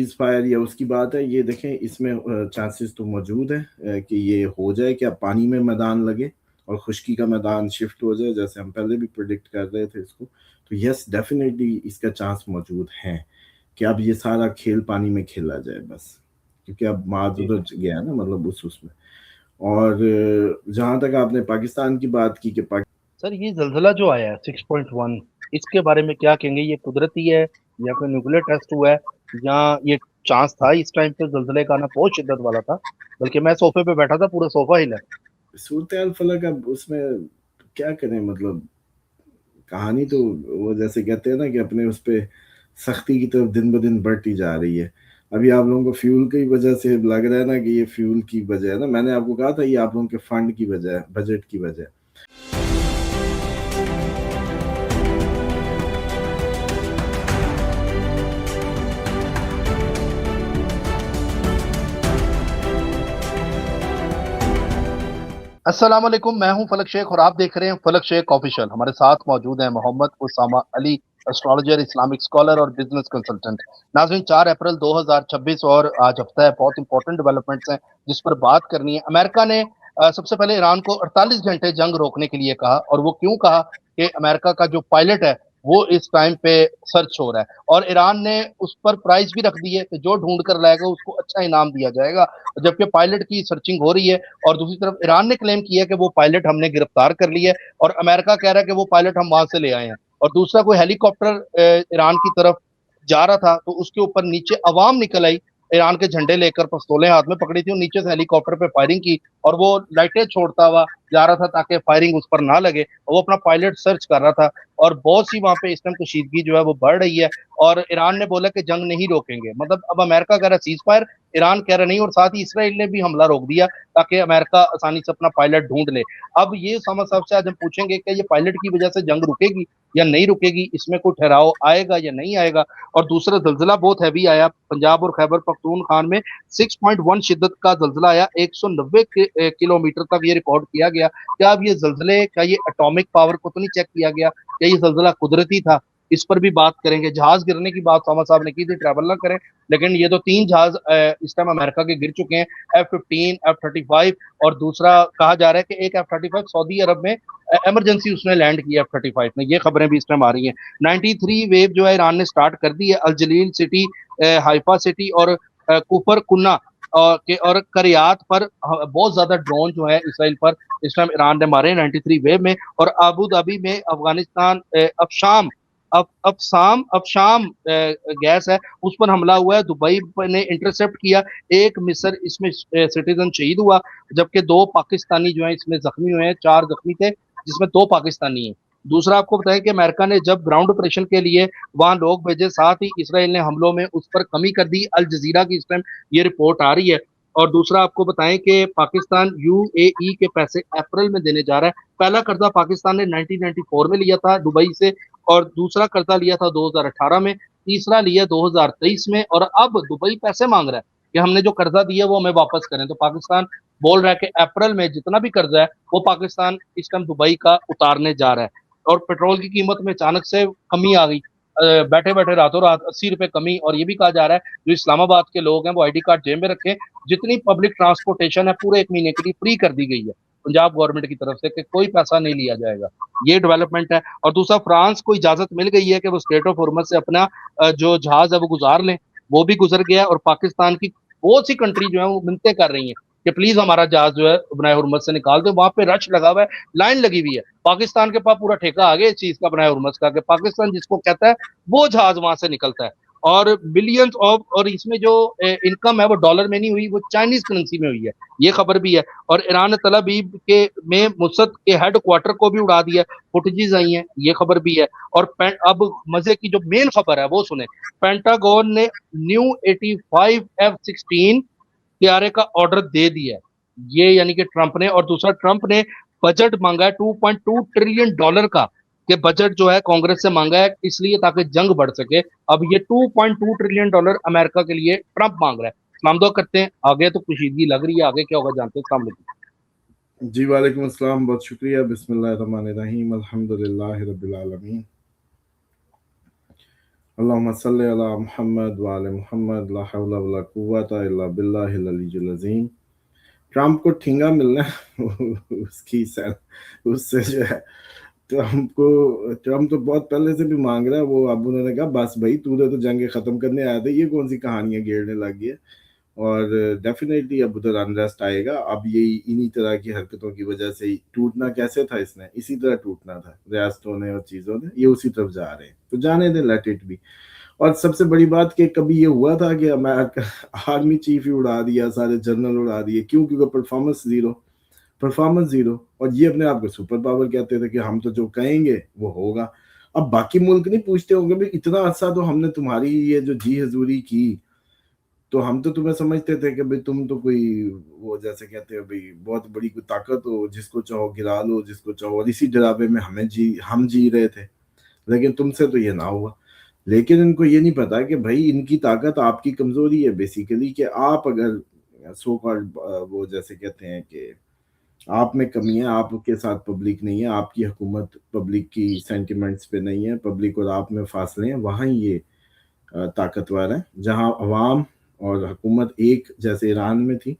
Cease fire یا اس کی بات ہے، یہ دیکھیں اس میں چانسز تو موجود ہیں کہ یہ ہو جائے کہ اب پانی میں میدان لگے اور خشکی کا میدان شفٹ ہو جائے، جیسے ہم پہلے بھی پریڈکٹ کر رہے تھے اس کو. تو یس ڈیفینیٹلی اس کا چانس موجود ہے کہ اب یہ سارا کھیل پانی میں کھیلا جائے بس، کیونکہ اب مارچ ادھر گیا نا، مطلب اس میں. اور جہاں تک آپ نے پاکستان کی بات کی کہ سر یہ زلزلہ جو آیا ہے 6.1، اس کے بارے میں کیا کہیں گے؟ یہ قدرتی ہے یا کوئی نیوکلیر ٹیسٹ ہوا ہے، یا یہ چانس تھا اس ٹائم پہ زلزلے کا آنا بہت شدت والا تھا، بلکہ میں صوفے پہ بیٹھا تھا پورا صوفہ ہلا. صورتحال فلک اب اس میں کیا کریں، مطلب کہانی تو وہ جیسے کہتے ہیں نا کہ اپنے اس پہ سختی کی طرف دن بدن بڑھتی جا رہی ہے. ابھی آپ لوگوں کو فیول کی وجہ سے لگ رہا ہے نا کہ یہ فیول کی وجہ ہے نا، میں نے آپ کو کہا تھا یہ آپ لوگوں کے فنڈ کی وجہ ہے، بجٹ کی وجہ ہے. السلام علیکم، میں ہوں فلک شیخ اور آپ دیکھ رہے ہیں فلک شیخ آفیشیل. ہمارے ساتھ موجود ہیں محمد اسامہ علی، اسٹرالوجر، اسلامک اسکالر اور بزنس کنسلٹنٹ. ناظرین 4 اپریل 2026 اور آج ہفتہ ہے، بہت امپورٹنٹ ڈیولپمنٹس ہیں جس پر بات کرنی ہے. امریکہ نے سب سے پہلے ایران کو 48 گھنٹے جنگ روکنے کے لیے کہا، اور وہ کیوں کہا کہ امریکہ کا جو پائلٹ ہے وہ اس ٹائم پہ سرچ ہو رہا ہے، اور ایران نے اس پر پرائز بھی رکھ دی ہے کہ جو ڈھونڈ کر لائے گا اس کو اچھا انعام دیا جائے گا، جبکہ پائلٹ کی سرچنگ ہو رہی ہے. اور دوسری طرف ایران نے کلیم کیا ہے کہ وہ پائلٹ ہم نے گرفتار کر لی ہے، اور امریکہ کہہ رہا ہے کہ وہ پائلٹ ہم وہاں سے لے آئے ہیں. اور دوسرا کوئی ہیلی کاپٹر ایران کی طرف جا رہا تھا تو اس کے اوپر نیچے عوام نکل آئی، ایران کے جھنڈے لے کر، پستولیں ہاتھ میں پکڑی تھی، اور نیچے سے ہیلی کاپٹر پہ فائرنگ کی، اور وہ لائٹیں چھوڑتا ہوا جا رہا تھا تاکہ فائرنگ اس پر نہ لگے، اور وہ اپنا پائلٹ سرچ کر رہا تھا. اور بہت سی وہاں پہ اس ٹائم کشیدگی جو ہے وہ بڑھ رہی ہے، اور ایران نے بولا کہ جنگ نہیں روکیں گے. مطلب اب امریکہ کہہ رہا ہے سیز فائر، ایران کہہ رہا نہیں، اور ساتھ ہی اسرائیل نے بھی حملہ روک دیا تاکہ امریکہ آسانی سے اپنا پائلٹ ڈھونڈ لے. اب یہ اسامہ صاحب سے آج ہم پوچھیں گے کہ یہ پائلٹ کی وجہ سے جنگ رکے گی یا نہیں رکے گی، اس میں کوئی ٹھہراؤ آئے گا یا نہیں آئے گا. اور دوسرا زلزلہ بہت ہیوی آیا پنجاب اور خیبر پختونخوا میں، 6.1 شدت کا زلزلہ آیا، 190 کلومیٹر تک یہ ریکارڈ کیا گیا. کیا اب یہ زلزلے کا یہ اٹامک پاور کو تو نہیں چیک کیا گیا، کیا یہ زلزلہ قدرتی تھا؟ اس پر بھی بات کریں گے. جہاز گرنے کی بات اسامہ صاحب نے کی تھی، ٹریول نہ کریں، لیکن یہ تو 3 جہاز اس ٹائم امریکہ کے گر چکے ہیں، F-15 F-35، اور دوسرا کہا جا رہا ہے کہ ایک F-35 سعودی عرب میں ایمرجنسی اس نے لینڈ کیا F-35 میں. یہ خبریں بھی اس ٹائم آ رہی ہیں. 93 ویو جو ہے ایران نے سٹارٹ کر دی ہے، الجلیل سٹی، ہائفا سٹی اور کوفر کنہ اور کریات پر بہت زیادہ ڈرون جو ہے اسرائیل پر اس ٹائم ایران نے مارے 93 ویو میں. اور ابو ظبی میں افغانستان افشام گیس ہے اس پر حملہ ہوا ہے، دبئی نے انٹرسپٹ کیا، ایک مصر اس میں سٹیزن شہید ہوا، جبکہ 2 پاکستانی جو ہیں اس میں زخمی ہوئے ہیں، 4 زخمی تھے جس میں 2 پاکستانی ہیں. دوسرا آپ کو بتائیں کہ امریکہ نے جب گراؤنڈ آپریشن کے لیے وہاں لوگ بھیجے، ساتھ ہی اسرائیل نے حملوں میں اس پر کمی کر دی. الجزیرہ کی اس ٹائم یہ رپورٹ آ رہی ہے. اور دوسرا آپ کو بتائیں کہ پاکستان UAE کے پیسے اپریل میں دینے جا رہا ہے. پہلا قرضہ پاکستان نے 1994 میں لیا تھا دبئی سے، اور دوسرا قرضہ لیا تھا 2018 میں، تیسرا لیا 2023 میں، اور اب دبئی پیسے مانگ رہا ہے کہ ہم نے جو قرضہ دیا وہ ہمیں واپس کریں. تو پاکستان بول رہا ہے کہ اپریل میں جتنا بھی قرضہ ہے وہ پاکستان اس ٹائم دبئی کا اتارنے جا رہا ہے. اور پیٹرول کی قیمت میں اچانک سے کمی آ گئی، بیٹھے بیٹھے راتوں رات 80 روپے کمی. اور یہ بھی کہا جا رہا ہے جو اسلام آباد کے لوگ ہیں وہ ID کارڈ جیب میں رکھیں، جتنی پبلک ٹرانسپورٹیشن ہے پورے 1 مہینے کے لیے فری کر دی گئی ہے پنجاب گورنمنٹ کی طرف سے کہ کوئی پیسہ نہیں لیا جائے گا. یہ ڈیولپمنٹ ہے. اور دوسرا فرانس کو اجازت مل گئی ہے کہ وہ اسٹریٹ آف ہارمز سے اپنا جو جہاز ہے وہ گزار لیں، وہ بھی گزر گیا. اور پاکستان کی بہت سی کنٹری جو ہیں وہ منتیں کر رہی ہیں کہ پلیز ہمارا جہاز جو ہے بنائے ہرمز سے نکال دیں. وہاں پہ رش لگا ہوا ہے، لائن لگی ہوئی ہے. پاکستان کے پاس پورا ٹھیکہ آ گیا اس چیز کا بنائے ہرمز کا کہ پاکستان جس کو کہتا ہے وہ جہاز وہاں سے نکلتا ہے. اور بلینز آف، اور اس میں جو انکم ہے وہ ڈالر میں نہیں ہوئی، وہ چائنیز کرنسی میں ہوئی ہے، یہ خبر بھی ہے. اور ایران تل ابیب کے میں موسد کے ہیڈ کوارٹر کو بھی اڑا دیا، فوٹیجز آئی ہیں، یہ خبر بھی ہے. اور اب مزے کی جو مین خبر ہے وہ سنیں، پینٹاگون نے نیو 85 F-16 طیارے کا آرڈر دے دیا ہے، یہ یعنی کہ ٹرمپ نے. اور دوسرا ٹرمپ نے بجٹ مانگا ہے $2.2 ٹریلین کا، کہ بجٹ جو ہے کانگریس سے مانگا ہے اس لیے تاکہ جنگ بڑھ سکے. اب یہ $2.2 ٹریلین امریکہ کے لیے ٹرمپ مانگ رہا ہے. اسلام دعا کرتے ہیں، آگے تو کشیدگی لگ رہی ہے، آگے کیا ہوگا جانتے ہیں. السلام علیکم. جی وعلیکم السلام، بہت شکریہ. بسم اللہ الرحمن الرحیم، الحمد للہ رب العالمین. अल्लाहुम्मा सल्ली अला मुहम्मद व आले मुहम्मद ला हौला वला कुव्वता इल्ला बिल्लाहिल अलीयुल अज़ीम। ट्रम्प को ठिंगा मिलना है उसकी उससे जो है ट्रम्प तो बहुत पहले से भी मांग रहा है वो। अब उन्होंने कहा बस भाई तूने तो जंग खत्म करने आया था, ये कौन सी कहानियां घेरने लग गई है। और डेफिनेटली अब उधर अनरेस्ट आएगा। अब ये इन्हीं तरह की हरकतों की वजह से ही टूटना कैसे था, इसने इसी तरह टूटना था रियासतों ने और चीजों ने, ये उसी तरफ जा रहे हैं तो जाने दे, लेट इट बी। और सबसे बड़ी बात कि कभी ये हुआ था कि अमेरिका आर्मी चीफ ही उड़ा दिया, सारे जनरल उड़ा दिए, क्यों? क्योंकि परफॉर्मेंस जीरो। और ये अपने आप को सुपर पावर कहते थे कि हम तो जो कहेंगे वो होगा। अब बाकी मुल्क नहीं पूछते होंगे भाई इतना अच्छा तो हमने तुम्हारी ये जो जी हजूरी की, तो हम तो तुम्हें समझते थे कि भाई तुम तो कोई वो जैसे कहते हैं भाई बहुत बड़ी कोई ताकत हो, जिसको चाहो गिरा लो, जिसको चाहो। और इसी डरावे में हम जी रहे थे, लेकिन तुमसे तो ये ना हुआ। लेकिन इनको ये नहीं पता कि भाई इनकी ताकत आपकी कमजोरी है बेसिकली, कि आप अगर सो कॉल्ड वो जैसे कहते हैं कि आप में कमी है, आपके साथ पब्लिक नहीं है, आपकी हुकूमत पब्लिक की सेंटिमेंट्स पे नहीं है, पब्लिक और आप में फासले हैं, वहाँ ये ताकतवर है। जहाँ अवाम और हुकूमत एक जैसे ईरान में थी,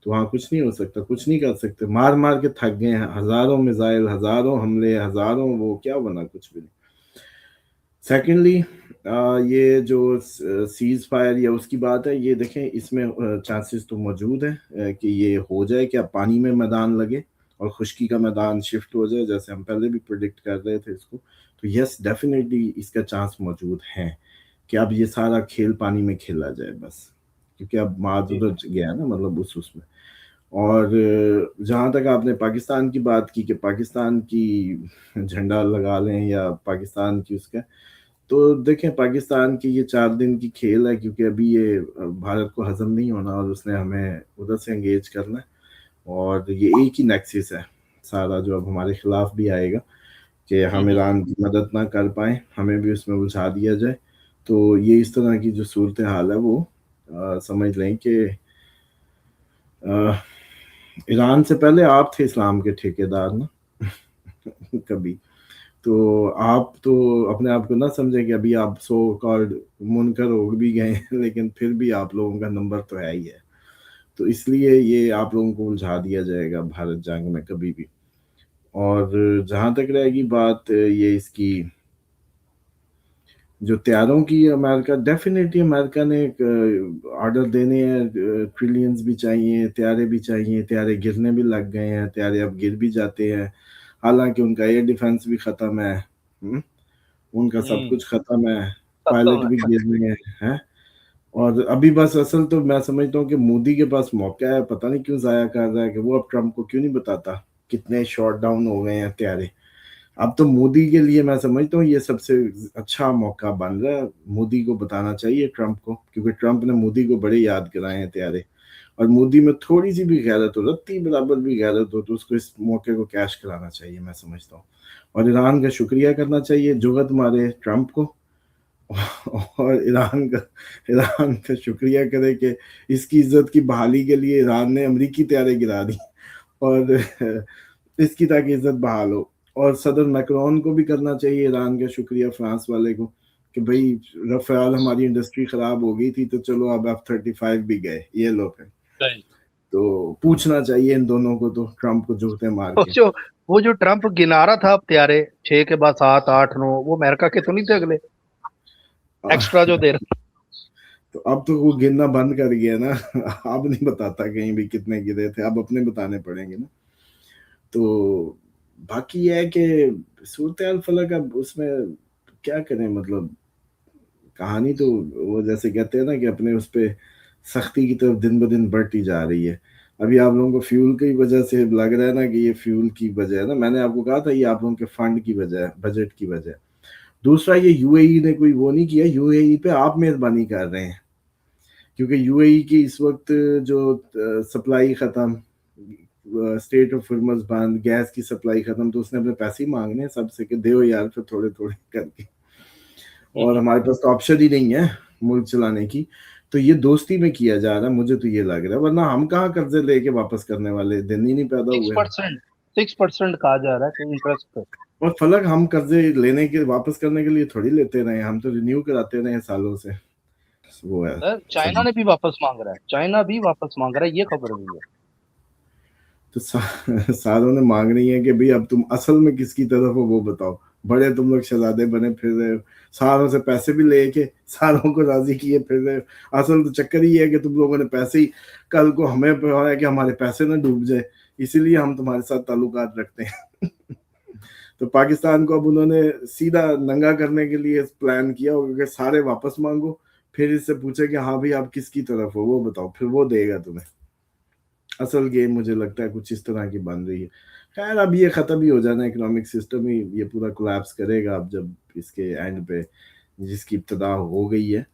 तो वहाँ कुछ नहीं हो सकता, कुछ नहीं कर सकते। मार मार के थक गए हैं, हजारों मिसाइल, हजारों हमले, हजारों वो, क्या बना? कुछ भी नहीं। सेकेंडली ये जो सीज फायर या उसकी बात है, ये देखें इसमें चांसेस तो मौजूद है कि ये हो जाए कि अब पानी में मैदान लगे और खुश्की का मैदान शिफ्ट हो जाए, जैसे हम पहले भी प्रिडिक्ट कर रहे थे इसको। तो यस डेफिनेटली इसका चांस मौजूद है कि अब ये सारा खेल पानी में खेला जाए बस, क्योंकि अब मार्च जी उधर गया ना, मतलब उसमें। और जहाँ तक आपने पाकिस्तान की बात की कि पाकिस्तान की झंडा लगा लें या पाकिस्तान की उसका, तो देखें पाकिस्तान की ये 4 दिन की खेल है, क्योंकि अभी ये भारत को हजम नहीं होना और उसने हमें उधर से एंगेज करना है। और ये एक ही नेक्सिस है सारा जो अब हमारे खिलाफ भी आएगा कि हम ईरान की मदद ना कर पाए, हमें भी उसमें उलझा दिया जाए। तो ये इस तरह की जो सूरत हाल है वो समझ लें कि ईरान से पहले आप थे इस्लाम के ठेकेदार ना कभी। तो आप तो अपने आप को ना समझे कि अभी आप सो कॉल्ड मुनकर हो भी गए हैं, लेकिन फिर भी आप लोगों का नंबर तो है ही है। तो इसलिए ये आप लोगों को उलझा दिया जाएगा भारत जंग में कभी भी। और जहां तक रहेगी बात ये इसकी जो तैयारों की, अमेरिका डेफिनेटली अमेरिका ने एक ऑर्डर देने हैं, ट्रिलियंस भी चाहिए, तैयारे भी चाहिए, तैयारे गिरने भी लग गए हैं, तैयारे अब गिर भी जाते हैं। हालांकि उनका एयर डिफेंस भी खत्म है, उनका सब कुछ खत्म है, पायलट खत्म भी है। गिर रहे हैं। और अभी बस असल तो मैं समझता हूँ कि मोदी के पास मौका है, पता नहीं क्यों जाया कर रहा है कि वो अब ट्रम्प को क्यों नहीं बताता कितने शॉट डाउन हो गए हैं हत्यारे। अब तो मोदी के लिए मैं समझता हूँ ये सबसे अच्छा मौका बन रहा है, मोदी को बताना चाहिए ट्रम्प को, क्योंकि ट्रम्प ने मोदी को बड़े याद कराए हैं हत्यारे। और मोदी में थोड़ी सी भी गैरत हो, रत्ती बराबर भी गैरत हो, तो उसको इस मौके को कैश कराना चाहिए मैं समझता हूँ। और ईरान का शुक्रिया करना चाहिए, जुगत मारे ट्रम्प को और ईरान का शुक्रिया करे कि इसकी इज्जत की बहाली के लिए ईरान ने अमरीकी तैयारे गिरा दी और इसकी ताकि इज्जत बहाल हो। और सदर मैक्रोन को भी करना चाहिए ईरान का शुक्रिया, फ्रांस वाले को, कि भाई रफाल हमारी इंडस्ट्री खराब हो गई थी, तो चलो अब F-35 भी गए, ये लोग हैं। तो पूछना चाहिए इन दोनों को, तो ट्रम्प को जूते मार के। वो जो ट्रम्प गिना रहा था अब हत्यारे 6 के बाद 7 8 9, वो अमेरिका के तो नहीं थे अगले एक्स्ट्रा जो दे रहा। तो अब तो वो गिनना बंद कर गया ना अब नहीं बताता कहीं भी कितने गिरे थे, अब अपने बताने पड़ेंगे ना। तो बाकी ये है कि सूरत फलक अब उसमें क्या करें, मतलब कहानी तो वो जैसे कहते हैं ना कि अपने उस पे सख्ती की तरफ दिन ब दिन बढ़ती जा रही है। अभी आप लोगों को फ्यूल की वजह से लग रहा है ना कि ये फ्यूल की वजह है ना, मैंने आपको कहा था ये आप लोगों के फंड की वजह है, बजट की वजह है। दूसरा ये यूएई ने कोई वो नहीं किया, यूएई पे आप मेहरबानी कर रहे हैं, क्योंकि यूएई की इस वक्त जो सप्लाई खत्म, स्टेट ऑफ हॉर्मज़ बंद, गैस की सप्लाई खत्म, तो उसने अपने पैसे ही मांगने हैं सबसे कि दो यार फिर थोड़े थोड़े करके। और हमारे पास तो ऑप्शन ही नहीं है मुल्क चलाने की। तो ये दोस्ती में किया जा रहा है, मुझे तो ये लग रहा है, वरना हम कहाँ कर्जे लेके वापस करने वाले, दिन ही नहीं पैदा हुए। 6% कहा जा रहा है कि इंटरेस्ट पे। और फलक हम कर्जे लेने के वापस करने के लिए थोड़ी लेते रहे, हम तो रिन्यू कराते रहे सालों से, वो है सर चाइना सब। ने भी वापस मांग रहा है, चाइना भी वापस मांग रहा है, ये खबर हुई है। तो सारों ने मांग रही है कि भाई अब तुम असल में किसकी तरफ हो वो बताओ, बड़े तुम लोग शहजादे बने फिर रहे हो, सारों से पैसे भी लेके सारों को राजी किए फिर रहे हो। असल तो चक्कर ही है कि तुम लोगों ने पैसे ही, कल को हमें है कि हमारे पैसे ना डूब जाए, इसीलिए हम तुम्हारे साथ ताल्लुकात रखते हैं। तो पाकिस्तान को अब उन्होंने सीधा नंगा करने के लिए प्लान किया होगा कि सारे वापस मांगो, फिर इससे पूछे कि हाँ भाई आप किसकी तरफ हो वो बताओ, फिर वो देगा तुम्हें। असल गेम मुझे लगता है कुछ इस तरह की बन रही है। खैर अब ये खत्म ही हो जाना, इकोनॉमिक सिस्टम ही ये पूरा कोलैप्स करेगा अब जब इसके एंड पे जिसकी इब्तदा हो गई है।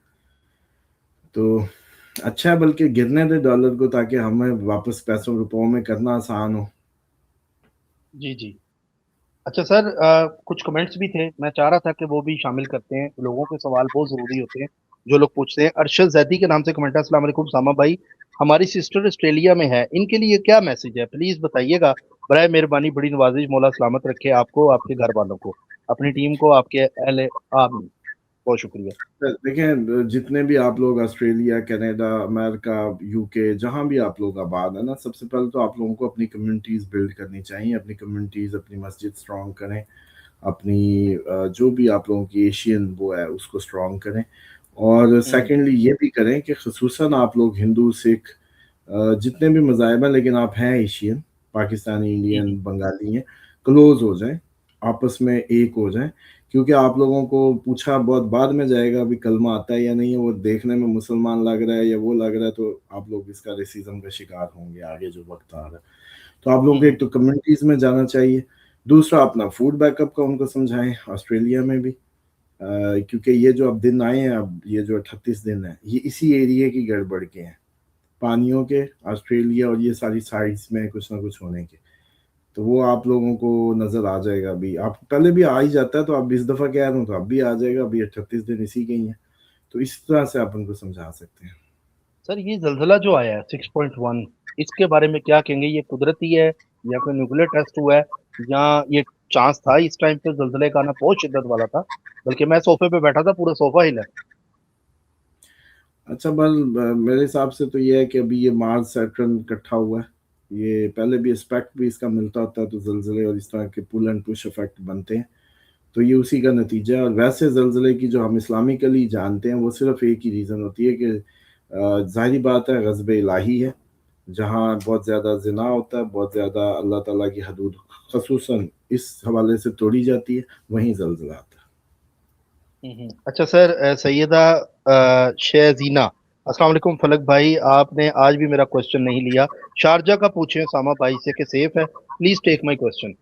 तो अच्छा है, बल्कि गिरने दे डॉलर को ताकि हमें वापस पैसों रुपयों में करना आसान हो। जी जी। अच्छा सर, कुछ कमेंट्स भी थे, मैं चाह रहा था कि वो भी शामिल करते हैं, लोगों के सवाल बहुत ज़रूरी होते हैं जो लोग पूछते हैं। अरशद जैदी के नाम से कमेंट है, अस्सलाम वालेकुम सामा भाई, हमारी सिस्टर ऑस्ट्रेलिया में है, इनके लिए क्या मैसेज है, प्लीज़ बताइएगा, बराए मेहरबानी, बड़ी नवाजिश, मौला सलामत रखे आपको, आपके घर वालों को, अपनी टीम को, आपके अहले आमीन। बहुत शुक्रिया। देखें जितने भी आप लोग ऑस्ट्रेलिया, कनाडा, अमेरिका, यूके, जहां भी आप लोग आबाद है ना, सबसे पहले तो आप लोगों को अपनी कम्युनिटीज बिल्ड करनी चाहिए, अपनी कम्युनिटीज, अपनी मस्जिद स्ट्रॉन्ग करें, अपनी जो भी आप लोगों की एशियन वो है उसको स्ट्रॉन्ग करें। और सेकेंडली ये भी करें कि खसूसन आप लोग हिंदू, सिख, जितने भी मज़ाहिब हैं लेकिन आप हैं एशियन, पाकिस्तानी, जी इंडियन, जी। बंगाली हैं, क्लोज हो जाएं, आपस में एक हो जाएं। क्योंकि आप लोगों को पूछा बहुत बाद में जाएगा अभी कलमा आता है या नहीं है, वो देखने में मुसलमान लग रहा है या वो लग रहा है, तो आप लोग इसका रेसिज्म का शिकार होंगे आगे जो वक्त आ रहा है। तो आप लोगों को एक तो कम्युनिटीज में जाना चाहिए, दूसरा अपना फूड बैकअप का उनको समझाएं ऑस्ट्रेलिया में भी, क्योंकि ये जो अब दिन आए हैं, अब ये जो 38 दिन है ये इसी एरिया की गड़बड़ के हैं, पानियों के, ऑस्ट्रेलिया और ये सारी साइड्स में कुछ ना कुछ होने के। तो वो आप लोगों को नजर आ जाएगा, अभी आप पहले भी आ ही जाता है, तो आप इस दफा कह रहा हूँ तो अब भी आ जाएगा, अभी 38 दिन इसी के ही है। तो इस तरह से आप उनको समझा सकते हैं। सर ये जलजला जो आया है 6.1, इसके बारे में क्या कहेंगे, ये कुदरती है या कोई न्यूक्लियर टेस्ट हुआ है, या ये चांस था इस टाइम पे जलजले का आना, बहुत शिद्दत वाला था, बल्कि मैं सोफे पे बैठा था, पूरा सोफा हिला। अच्छा बल मेरे हिसाब से तो ये है कि अभी ये मार्स सैटर्न इकट्ठा हुआ है, ये पहले भी एस्पेक्ट भी इसका मिलता होता है, तो जलजले और इस तरह के पुल एंड पुश इफेक्ट बनते हैं, तो ये उसी का नतीजा है। और वैसे जलजले की जो हम इस्लामिकली जानते हैं वो सिर्फ एक ही रीज़न होती है कि ज़ाहिरी बात है गज़ब इलाही है, जहाँ बहुत ज़्यादा ज़िना होता है, बहुत ज़्यादा अल्लाह ताला की हदूद ख़ुसूसन इस हवाले से तोड़ी जाती है, वहीं ज़लज़ला आता है। अच्छा सर, सैयदा शेजीना, अस्सलाम वालेकुम फलक भाई, आपने आज भी मेरा क्वेश्चन नहीं लिया, शारजा का पूछें सामा भाई से कि सेफ है, please take my question.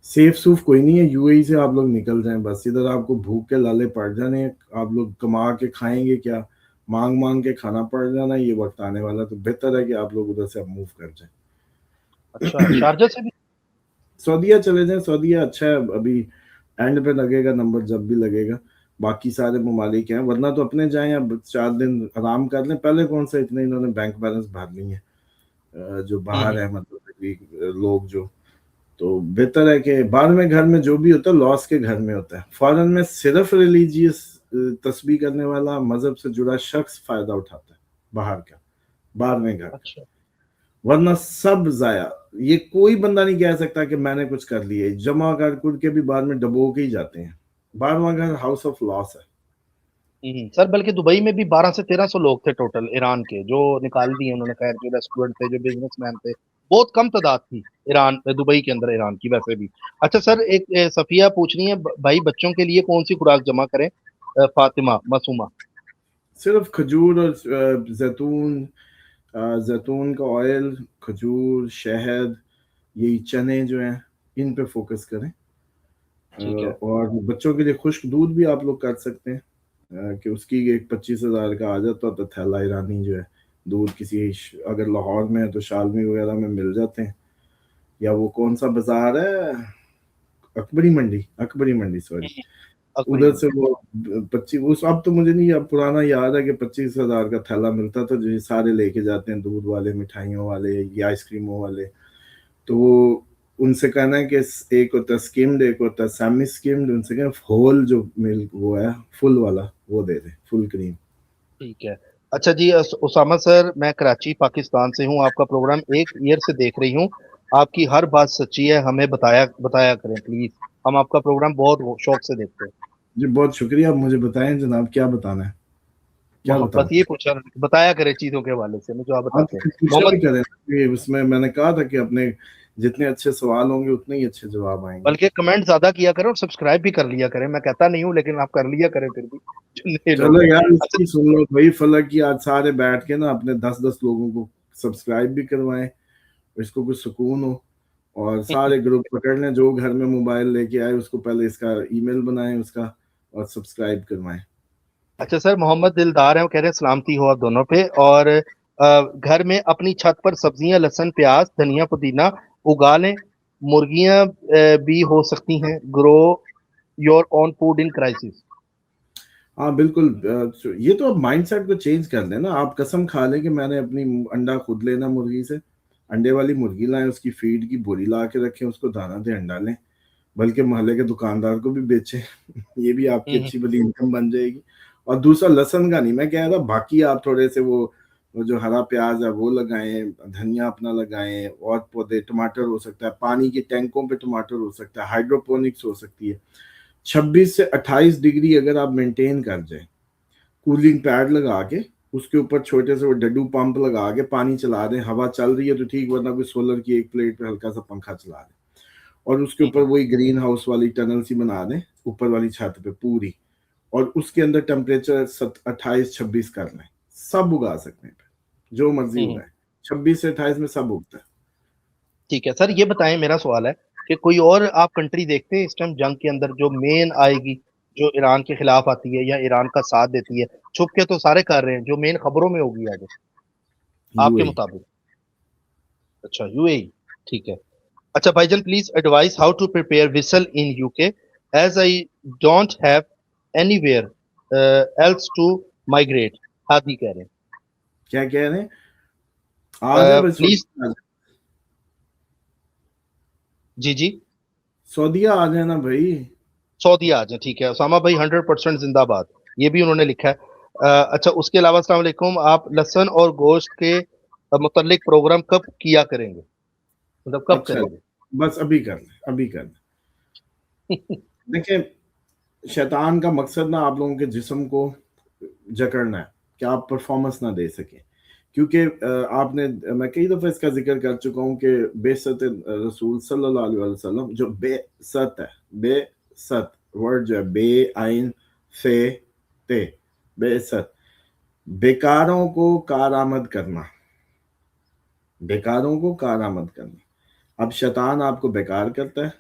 Safe सूफ कोई नहीं है, यूएई से आप लोग निकल जाएं बस, इधर आपको भूख के लाले पड़ जाने, आप लोग कमा के खाएंगे क्या, मांग मांग के खाना पड़ जाना, ये वक्त आने वाला, तो बेहतर है कि आप लोग उधर से अब मूव कर अच्छा, जाएं। शारजा से भी। सऊदीया चले जाएं, सऊदीया अच्छा है, अभी एंड पे लगेगा नंबर जब भी लगेगा, बाकी सारे ममालिक हैं, वरना तो अपने जाएं, अब 4 दिन आराम कर लें, पहले कौन सा इतने इन्होंने बैंक बैलेंस भर ली है, जो बाहर है मतलब लोग जो, तो बेहतर है कि बाद में घर में जो भी होता है लॉस के घर में होता है, फॉरेन में सिर्फ रिलीजियस तस्बीह करने वाला मजहब से जुड़ा शख्स फायदा उठाता है बाहर का, बाद में घर, अच्छा। वरना सब जाया, ये कोई बंदा नहीं कह सकता कि मैंने कुछ कर लिया, जमा कर कुल के भी बाद में डबो के ही जाते हैं, बारहवां घर हाउस ऑफ लॉस है। सर बल्कि दुबई में भी 1200 से 1300 लोग थे टोटल ईरान के, जो निकाल दिए उन्होंने, खैर जो रेस्टोरेंट थे, जो बिजनेसमैन थे, बहुत कम तादाद थी ईरान, दुबई के अंदर ईरान की वैसे भी। अच्छा सर, एक सफिया पूछ रही है, भाई बच्चों के लिए कौन सी खुराक जमा करें, फातिमा मासूमा। सिर्फ खजूर और जैतून, जैतून का ऑयल, खजूर, शहद, यही चने जो हैं इन पे फोकस करें। ठीक है। और बच्चों के लिए खुश्क दूध भी आप लोग कर सकते हैं, कि उसकी एक 25,000 का आ जाता है, तो थैला ईरानी जो है दूध, किसी अगर लाहौर में है तो शालमी वगैरह में मिल जाते हैं, या वो कौन सा बाजार है, अकबरी मंडी, अकबरी मंडी सॉरी, अकबरी उधर से मंडी। वो 25, उस अब तो मुझे नहीं, अब पुराना याद है कि 25,000 का थैला मिलता था, जो ये सारे लेके जाते हैं दूध वाले, मिठाइयों वाले या आइसक्रीमों वाले, तो वो उनसे कहना है कि एक होता है स्किम्ड, एक होता है सेमी स्किम्ड, उनसे कहना होल जो मिल्क वो है फुल वाला वो दे दे, फुल क्रीम। ठीक है। अच्छा जी, उसामा सर, मैं कराची पाकिस्तान से हूँ, आपका प्रोग्राम एक ईयर से देख रही हूँ। आपकी हर बात सच्ची है, हमें बताया बताया करें प्लीज। हम आपका प्रोग्राम बहुत शौक से देखते हैं। जी बहुत शुक्रिया, आप मुझे बताएं जनाब क्या बताना है, क्या बस बताऊं। ये पूछा, बताया करें चीजों के हवाले से, जो आप आप बताते हैं। पूछा भी मोहम्मद, करें कि उसमें मैंने कहा था कि अपने जितने अच्छे सवाल होंगे उतने ही अच्छे जवाब आएंगे। बल्कि कमेंट ज्यादा किया करें और सब्सक्राइब भी कर लिया करें। मैं कहता नहीं हूँ, लेकिन आप कर लिया करें फिर भी, जो नए चलो लोग हैं। यार अच्छा। इसकी सुन लो भाई फलक की, आज सारे बैठ के ना अपने 10-10 लोगों को सब्सक्राइब भी करवाएं, इसको कुछ सुकून हो। और सारे ग्रुप पकड़ लें, जो घर में मोबाइल लेके आए उसको पहले इसका ईमेल बनाएं उसका, और सब्सक्राइब करवाएं। अच्छा सर, मोहम्मद दिलदार हैं, वो कह रहे हैं सलामती हो आप दोनों पे। और घर में अपनी छत पर सब्जियां, लहसुन, प्याज, धनिया, पुदीना उगा लें। मुर्गियां भी हो सकती हैं। Grow your own food in crisis. हाँ बिल्कुल, ये तो अब माइंडसेट को चेंज कर देना। आप कसम खा लें कि मैंने अपनी अंडा खुद लेना मुर्गी से, अंडे वाली मुर्गी लाएं, उसकी फीड की बोरी ला के रखें, उसको दाना दे, अंडा लें, बल्कि मोहल्ले के दुकानदार को भी बेचें। ये भी आपकी अच्छी बड़ी इनकम बन जाएगी। और दूसरा लहसुन का नहीं मैं कह रहा, बाकी आप थोड़े से वो जो हरा प्याज है वो लगाएं, धनिया अपना लगाएं, और पौधे टमाटर हो सकता है, पानी के टैंकों पे टमाटर हो सकता है, हाइड्रोपोनिक्स हो सकती है। 26 से 28 डिग्री अगर आप मेंटेन कर जाए, कूलिंग पैड लगा के उसके ऊपर छोटे से वो डड्डू पंप लगा के पानी चला दें, हवा चल रही है तो ठीक, वरना कोई सोलर की एक प्लेट पे हल्का सा पंखा चला दें, और उसके ऊपर वही ग्रीन हाउस वाली टनल सी बना दें ऊपर वाली छत पे पूरी, और उसके अंदर टेम्परेचर 28-26 कर लें, सब उगा सकते हैं, जो मर्जी उगाए, 26 से 28 में सब उगता है। ठीक है सर, ये बताएं, मेरा सवाल है कि कोई और आप कंट्री देखते हैं इस टाइम जंग के अंदर जो मेन आएगी, जो ईरान के खिलाफ आती है या ईरान का साथ देती है? छुप के तो सारे कर रहे हैं, जो मेन खबरों में होगी आगे आपके यूएई। मुताबिक? अच्छा, यूएई। ठीक है। अच्छा भाईजान, please advise how to prepare visa in UK, as I don't have anywhere else to migrate. Hadi कह रहे क्या कह रहे हैं? आ जाए हैं। भाई प्लीज। सऊदीया, जी जी। सऊदीया आ जाए ना भाई। सऊदी आ जाए, ठीक है। उसामा भाई 100% जिंदाबाद, ये भी उन्होंने लिखा है। अच्छा, उसके अलावा अस्सलाम वालेकुम, आप लहसुन और गोश्त के मुतल्लिक प्रोग्राम कब किया करेंगे, मतलब कब अच्छा, करेंगे? बस अभी कर लें, अभी कर लें। देखिए, शैतान का मकसद ना आप लोगों के जिस्म को जकड़ना है कि आप परफॉर्मेंस ना दे सकें, क्योंकि आपने, मैं कई दफ़ा इसका जिक्र कर चुका हूँ कि बेसत रसूल सल्लल्लाहु अलैहि वसल्लम, जो बेसत है, बेसत वर्ड जो है, बे आइन से ते, बेसत, बेकारों को कारआमद करना, बेकारों को कारआमद करना। अब शैतान आपको बेकार करता है,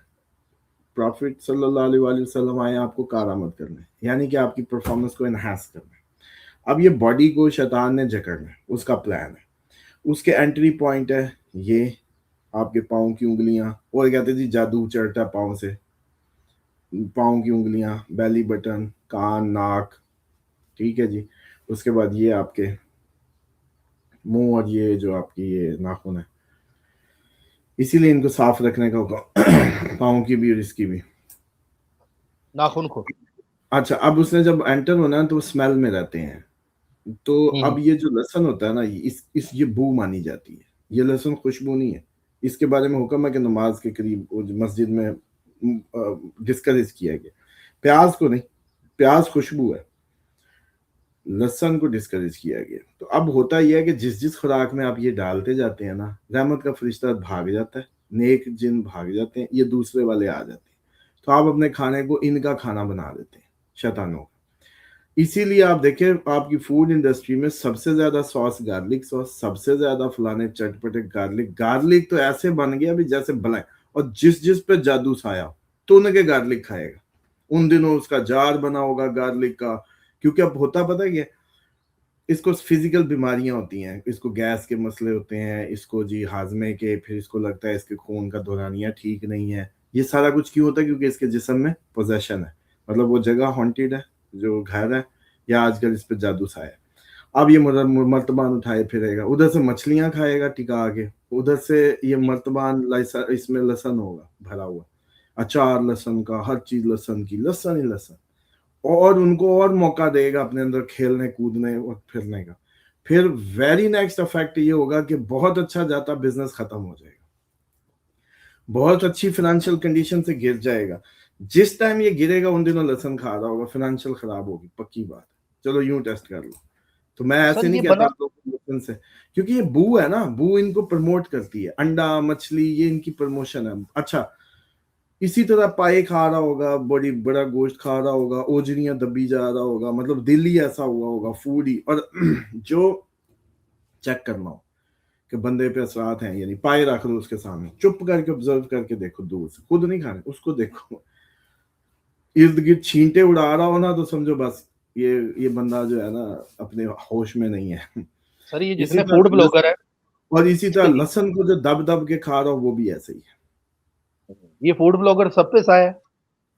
प्रॉफिट सल्लल्लाहु अलैहि वसल्लम आए आपको कारआमद करने, यानी कि आपकी परफॉर्मेंस को एनहांस करना। अब ये बॉडी को शैतान ने जकड़ना है, उसका प्लान है, उसके एंट्री पॉइंट है ये आपके पाँव की उंगलियां, और कहते हैं जी जादू चढ़ता है पाँव से, पाँव की उंगलियां, बेली बटन, कान, नाक, ठीक है जी। उसके बाद ये आपके मुंह, और ये जो आपकी ये नाखून है, इसीलिए इनको साफ रखने का होगा, पाँव की भी और इसकी भी। नाखून को। अच्छा, अब उसने जब एंटर होना है तो स्मेल में रहते हैं, तो हम्म। अब ये जो लहसुन होता है ना, इस ये बू मानी जाती है, ये लहसुन खुशबू नहीं है। इसके बारे में हुक्म है कि नमाज के करीब वो जो मस्जिद में डिस्करेज किया गया, प्याज को नहीं, प्याज खुशबू है, लहसुन को डिस्करेज किया गया। तो अब होता यह है कि जिस जिस खुराक में आप ये डालते जाते हैं ना, रहमत का फरिश्ता भाग जाता है, नेक जिन भाग जाते हैं, ये दूसरे वाले आ जाते हैं, तो आप अपने खाने को इनका खाना बना देते हैं, शैतानों का। इसीलिए आप देखें आपकी फूड इंडस्ट्री में सबसे ज्यादा सॉस गार्लिक सॉस, सबसे ज्यादा फलाने चटपटे गार्लिक, गार्लिक तो ऐसे बन गया भी जैसे बनाए, और जिस जिस पे जादू छाया तो उनके गार्लिक खाएगा, उन दिनों उसका जार बना होगा गार्लिक का। क्योंकि अब होता पता है क्या, इसको फिजिकल बीमारियां होती हैं, इसको गैस के मसले होते हैं, इसको जी हाजमे के, फिर इसको लगता है इसके खून का दौरानिया ठीक नहीं है। ये सारा कुछ क्यों होता है? क्योंकि इसके जिस्म में पोजेशन है, मतलब वो जगह हॉन्टेड है, जो घर है, या आजकल इस पे जादू सा है। अब ये मर्तबान उठाए फिरेगा, उधर से मछलियां खाएगा टिका के, उधर से ये मर्तबान इसमें लहसुन होगा भरा हुआ, अचार लहसुन का, हर चीज लहसुन की, लहसुन ही लहसुन, और उनको और मौका देगा अपने अंदर खेलने कूदने और फिरने का। फिर वेरी नेक्स्ट इफेक्ट ये होगा कि बहुत अच्छा जाता बिजनेस खत्म हो जाएगा, बहुत अच्छी फाइनेंशियल कंडीशन से गिर जाएगा। जिस टाइम ये गिरेगा उन दिनों लहसुन खा रहा होगा, फाइनेंशियल खराब होगी, पक्की बात। चलो यूं टेस्ट कर लो। तो मैं सर ऐसे नहीं ये कहता बना आप लोग लहसुन से, क्योंकि ये बू है ना, बू इनको प्रमोट करती है, अंडा मछली ये इनकी प्रमोशन है। अच्छा, इसी तरह पाए खा रहा होगा, बड़ी बड़ा गोश्त खा रहा होगा, ओजरियां दबी जा रहा होगा, मतलब दिल ही ऐसा हुआ होगा, फूड ही। और जो चेक करना हो कि बंदे पे असरात हैं, यानी पाए रख लो उसके सामने, चुप करके ऑब्जर्व करके देखो, दूर से, खुद नहीं खाने, उसको देखो, इर्द गिर्द छींटे उड़ा रहा हो ना, तो समझो बस ये बंदा जो है ना अपने होश में नहीं है। सर ये इसी जितने तरह फूड ब्लॉगर है, और इसी तरह लहसन को जो दब दब के खा रहा हो वो भी ऐसे ही है। ये फूड ब्लॉगर सब पे सा है,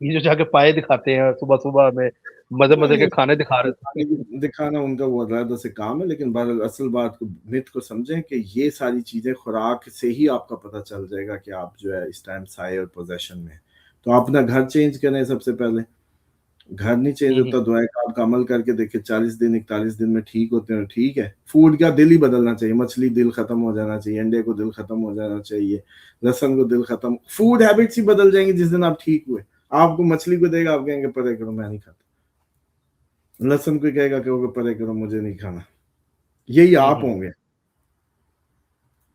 ये जो जाके पाए दिखाते हैं सुबह सुबह में, मजे मजे के नहीं, खाने दिखा रहे हैं। दिखाना उनका वो अलग से काम है, लेकिन बहरहाल असल बात को, मिथ को समझें कि ये सारी चीजें खुराक से ही आपका पता चल जाएगा कि आप जो है इस टाइम साए और पोजेशन में। तो आप अपना घर चेंज करें सबसे पहले। घर नहीं चेंज होता, दुआए का आपका अमल करके देखिए, 40 दिन 41 दिन में ठीक होते हैं, ठीक है। फूड का दिल ही बदलना चाहिए, मछली दिल खत्म हो जाना चाहिए, अंडे को दिल खत्म हो जाना चाहिए, लहसन को दिल खत्म, फूड हैबिट्स ही बदल जाएंगे जिस दिन आप ठीक हुए। आपको मछली को देगा, आप कहेंगे परे करो मैं नहीं खाता, लहसन को कहेगा कि परे करो मुझे नहीं खाना, यही आप होंगे।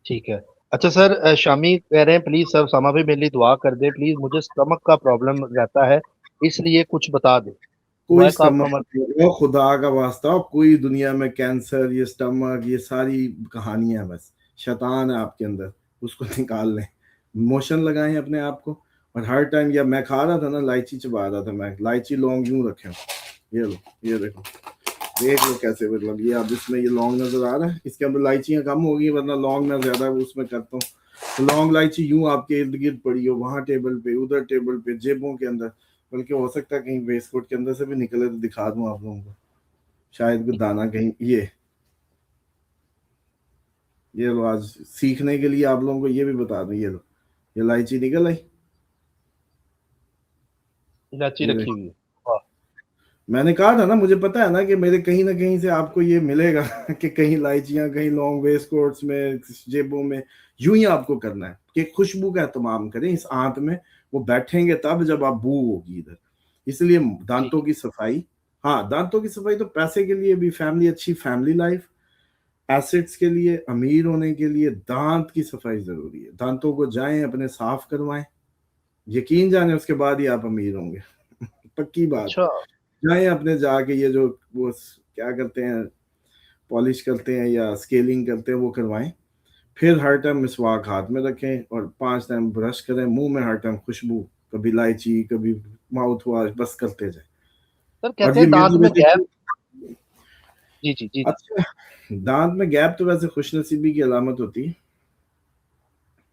ठीक है। अच्छा सर, शामी कह रहे हैं प्लीज सर सामा भाई मेरे लिए दुआ कर दे प्लीज, मुझे स्टमक का प्रॉब्लम रहता है इसलिए कुछ बता दे। कोई दुआ का आपका स्टमक, वो खुदा का वास्ता, कोई दुनिया में कैंसर, ये स्टमक, ये सारी कहानियां बस शैतान है आपके अंदर, उसको निकाल लें, मोशन लगाएं अपने आप को। और हर टाइम, या मैं खा रहा था ना, इलायची चबा रहा था मैं, इलायची लौंग यूं रखे, ये लो, ये देखो, देख लो कैसे, मतलब ये अब इसमें ये लौंग नजर आ रहा है, इसके अंदर इलायचियां कम होगी, वरना लौंग मैं ज्यादा उसमें करता हूँ। तो लौंग इलायची यूं आपके इर्द गिर्द पड़ी हो, वहां टेबल पे, उधर टेबल पे, जेबों के अंदर, बल्कि हो सकता है कहीं वेस्ट कोट के अंदर से भी निकले तो दिखा दूं आप लोगों को, शायद कोई दाना कहीं। ये लो, आज सीखने के लिए आप लोगों को ये भी बता दूं, ये लो, ये इलायची निकल आई, इलायची ये रखी देखो। हुई है। वाह। मैंने कहा था ना, मुझे पता है ना कि मेरे कहीं ना कहीं से आपको ये मिलेगा कि कहीं इलायचियां, कहीं लॉन्ग वेस्ट कोट्स में, जेबों में, यूं ही आपको करना है कि खुशबू का एहतमाम करें इस आंत में। वो बैठेंगे तब जब आप बू होगी इधर। इसलिए ठीक दांतों है। की सफाई, हाँ दांतों की सफाई तो पैसे के लिए भी, फैमिली, अच्छी फैमिली लाइफ, एसेट्स के लिए, अमीर होने के लिए दांत की सफाई जरूरी है। दांतों को जाएं अपने साफ करवाएं, यकीन जाने उसके बाद ही आप अमीर होंगे। पक्की बात है। अच्छा। जाएं अपने जाके, ये जो वो क्या करते हैं, पॉलिश करते हैं या स्केलिंग करते हैं, वो करवाएं। फिर हर टाइम मिसवाक हाथ में रखें और 5 टाइम ब्रश करें, मुंह में हर टाइम खुशबू, कभी इलायची, कभी माउथ वॉश, बस करते जाए। सर और कहते ये हैं दांत म्यूजिक में में गैप। देखिए, जी जी जी जी। अच्छा, दांत में गैप तो वैसे खुशनसीबी की अलामत होती है।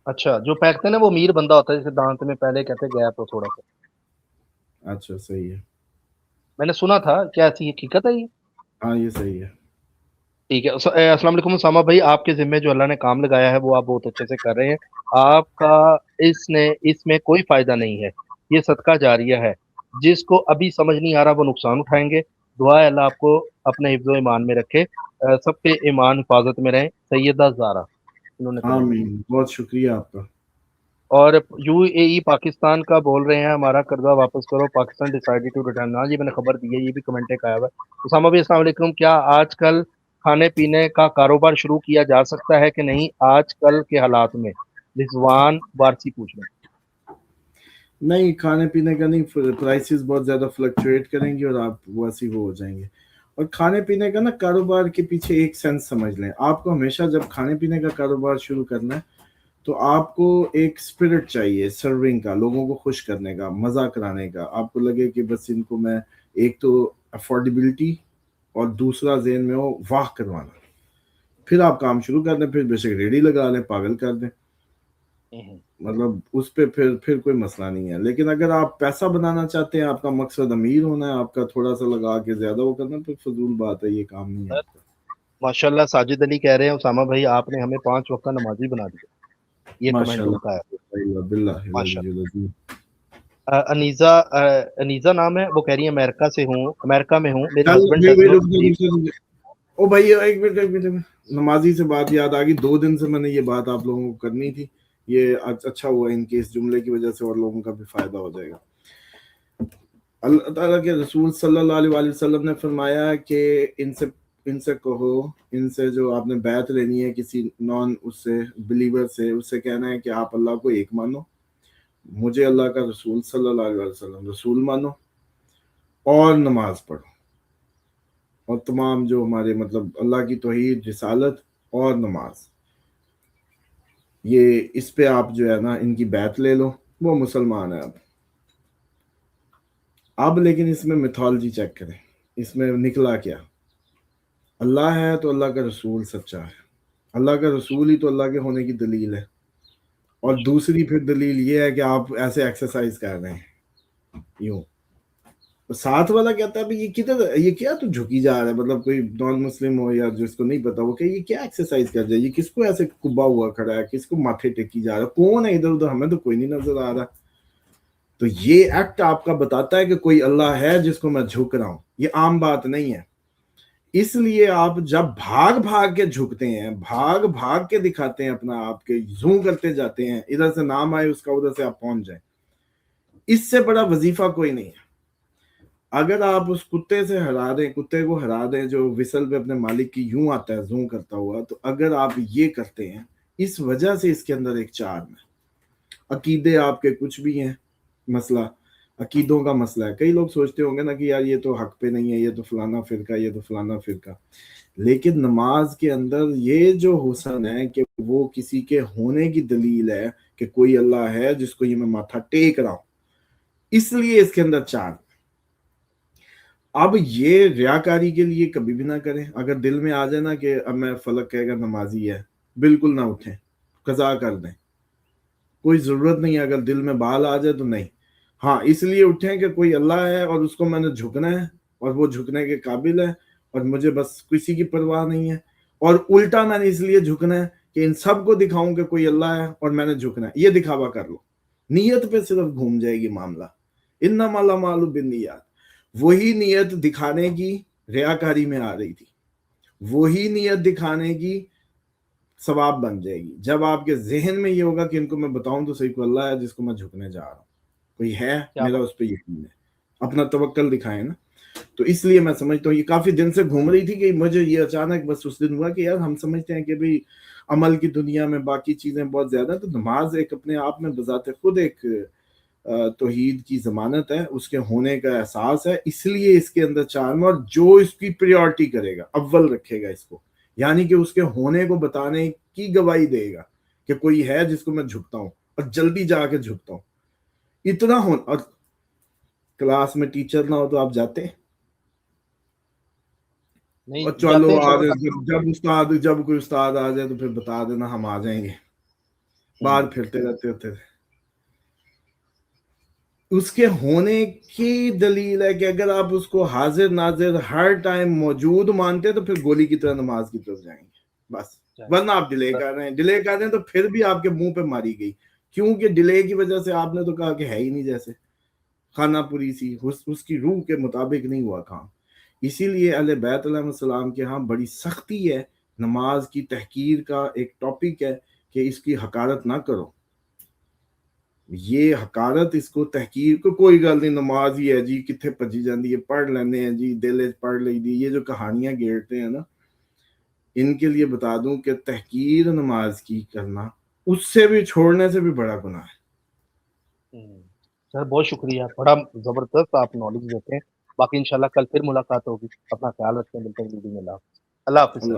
अच्छा, जो फेंकते हैं ना वो अमीर बंदा होता है, जैसे दांत में पहले कहते हैं गैप हो थोड़ा सा। अच्छा, सही है। मैंने सुना था, क्या ऐसी हकीकत है ये? हाँ, ये सही है। ठीक है। अस्सलाम वालेकुम सामा भाई, आपके जिम्मे जो अल्लाह ने काम लगाया है वो आप बहुत अच्छे से कर रहे हैं। आपका इसमें कोई फायदा नहीं है, ये सदका जारिया है। जिसको अभी समझ नहीं आ रहा वो नुकसान उठाएंगे। दुआ है अल्लाह आपको अपने हिफ्ज़ो ईमान में रखे, सबके ईमान हिफाजत में रहें। सैयदा ज़ारा इन्होंने कमेंट किया। आमीन, बहुत शुक्रिया आपका। और यूएई पाकिस्तान का बोल रहे हैं हमारा कर्जा वापस करो, पाकिस्तान डिसाइडेड टू रिटर्न। हाँ, ये मैंने खबर दी है, ये भी कमेंट एक आया हुआ है। उसामा भाई अस्सलाम वालेकुम, क्या आजकल खाने पीने का कारोबार शुरू किया जा सकता है कि नहीं आजकल के हालात में? रिजवान वारसी पूछ रहे हैं। नहीं, खाने पीने का नहीं, प्राइसेस बहुत ज्यादा फ्लक्चुएट करेंगी और आप वैसे वो हो जाएंगे। और खाने पीने का ना कारोबार के पीछे एक सेंस समझ लें, आपको हमेशा जब खाने पीने का कारोबार शुरू करना है तो आपको एक स्पिरिट चाहिए सर्विंग का, लोगों को खुश करने का, मजा कराने का। आपको लगे कि बस इनको मैं, एक तो अफोर्डेबिलिटी और दूसरा जेन में हो वाह करवाना, फिर आप काम शुरू कर दें, फिर बेशक रेडी लगा लें, पागल कर दें, मतलब उस पे फिर कोई मसला नहीं है। लेकिन अगर आप पैसा बनाना चाहते हैं, आपका मकसद अमीर होना है, आपका थोड़ा सा लगा के ज्यादा वो करना, तो फजूल बात है, ये काम नहीं है सर आपका। माशाल्लाह साजिद अली कह रहे हैं उसामा भाई आपने हमें 5 वक्त का नमाजी बना दिया। یہ کمنٹ माशाल्लाह उनका है बिल्लाहि माशाल्लाह। अज़ीम। अनीजा अनीजा नाम है, वो कह रही है अमेरिका में हूँ, मेरे चल हस्बैंड वे डज नॉट रुक जा, बिलीव। रुक जा। ओ भाई एक मिनट एक मिनट, नमाजी से बात याद आ गई, 2 दिन से मैंने ये बात आप लोगों को करनी थी, ये अच्छा हुआ, इनके इस जुमले की वजह से और लोगों का भी फायदा हो जाएगा। अल्लाह ताला के रसूल सल्लल्लाहु अलैहि वसल्लम ने फरमाया कि इनसे कहो, इनसे जो आपने बैत लेनी है किसी नॉन उससे बिलीवर से, उससे कहना है कि आप अल्लाह को एक मानो, मुझे अल्लाह का रसूल सल्लल्लाहु अलैहि वसल्लम रसूल मानो, और नमाज पढ़ो, और तमाम जो हमारे मतलब अल्लाह की तौहीद, रिसालत और नमाज, ये इस पे आप जो है ना इनकी बैत ले लो, वो मुसलमान है। अब लेकिन इसमें मिथोलॉजी चेक करें, इसमें निकला क्या? अल्लाह है तो अल्लाह का रसूल सच्चा है, अल्लाह का रसूल ही तो अल्लाह के होने की दलील है, और दूसरी फिर दलील ये है कि आप ऐसे एक्सरसाइज कर रहे हैं यूं। साथ वाला कहता है भाई ये किधर, ये क्या तू झुकी जा रहा है, मतलब कोई नॉन मुस्लिम हो या जिसको नहीं पता वो कि ये क्या एक्सरसाइज कर रहा है, ये किसको ऐसे कुब्बा हुआ खड़ा है, किसको माथे टेकी जा रहा है, कौन है इधर उधर, हमें तो कोई नहीं नजर आ रहा। तो ये एक्ट आपका बताता है कि कोई अल्लाह है जिसको मैं झुक रहा हूं, ये आम बात नहीं है। इसलिए आप जब भाग भाग के झुकते हैं, भाग भाग के दिखाते हैं अपना, आपके जूम करते जाते हैं, इधर से नाम आए उसका उधर से आप पहुंच जाए, इससे बड़ा वजीफा कोई नहीं है। अगर आप उस कुत्ते से हरा दें, कुत्ते को हरा दें जो विसल पे अपने मालिक की यूं आता है जूम करता हुआ, तो अगर आप ये करते हैं, इस वजह से इसके अंदर एक चार्म है। अकीदे आपके कुछ भी हैं, मसला अकीदों का मसला है। कई लोग सोचते होंगे ना कि यार ये तो हक पे नहीं है, ये तो फलाना फिरका, ये तो फलाना फिरका, लेकिन नमाज के अंदर ये जो हुस्न है कि वो किसी के होने की दलील है कि कोई अल्लाह है जिसको ये मैं माथा टेक रहा हूं, इसलिए इसके अंदर चार। अब ये रियाकारी के लिए कभी भी ना करें। अगर दिल में आ जाए ना कि अब मैं फलक कहेगा नमाजी है, बिल्कुल ना उठें, कज़ा कर दें, कोई जरूरत नहीं है। अगर दिल में बाल आ जाए तो नहीं, हाँ इसलिए उठें कि कोई अल्लाह है और उसको मैंने झुकना है और वो झुकने के काबिल है और मुझे बस किसी की परवाह नहीं है, और उल्टा मैंने इसलिए झुकना है कि इन सबको दिखाऊं कि कोई अल्लाह है और मैंने झुकना है, ये दिखावा कर लो। नीयत पे सिर्फ घूम जाएगी मामला। इन्नमल अमालु बिन्नियात, वही नीयत दिखाने की रियाकारी में आ रही थी, वही नीयत दिखाने की सवाब बन जाएगी जब आपके जहन में ये होगा कि इनको मैं बताऊं तो सही को अल्लाह है जिसको मैं झुकने जा रहा हूँ, कोई है मेरा उस पर यकीन है, अपना तवक्कल दिखाएं ना। तो इसलिए मैं समझता हूँ ये काफी दिन से घूम रही थी कि मुझे ये अचानक बस उस दिन हुआ कि यार हम समझते हैं कि भाई अमल की दुनिया में बाकी चीजें बहुत ज्यादा, तो नमाज एक अपने आप में बजाते खुद एक तौहीद की जमानत है, उसके होने का एहसास है, इसलिए इसके अंदर चार्म, और जो इसकी प्रायोरिटी करेगा, अव्वल रखेगा इसको, यानी कि उसके होने को बताने की गवाही देगा कि कोई है जिसको मैं झुकता हूँ और जल्दी जाके झुकता हूँ, इतना हो। और क्लास में टीचर ना हो तो आप जाते नहीं और चलो जाते आज जब कोई उस्ताद आ जाए तो फिर बता देना हम आ जाएंगे, बाहर फिरते रहते होते थे। उसके होने की दलील है कि अगर आप उसको हाजिर नाजिर हर टाइम मौजूद मानते तो फिर गोली की तरह नमाज की तरफ जाएंगे बस, वरना आप डिले कर रहे हैं तो फिर भी आपके मुंह पे मारी गई, क्योंकि डिले की वजह से आपने तो कहा कि है ही नहीं, जैसे खाना पूरी सी उसकी रूह के मुताबिक नहीं हुआ काम। इसीलिए अहले बैत अलैहिस्सलाम के यहाँ बड़ी सख्ती है, नमाज की तहकीर का एक टॉपिक है कि इसकी हकारत ना करो, ये हकारत, इसको तहकीर को कोई गल नहीं, नमाज ही है जी किथे भजी जाती है, पढ़ लेने हैं जी, दिल पढ़ ली दी, ये जो कहानियां घेरते हैं ना, इनके लिए बता दूं कि तहकीर नमाज की करना उससे भी, छोड़ने से भी बड़ा गुनाह है। सर बहुत शुक्रिया, बड़ा जबरदस्त आप नॉलेज देते हैं। बाकी इंशाल्लाह कल फिर मुलाकात होगी, अपना ख्याल रखें, मिलते हैं, अल्लाह हाफिज़।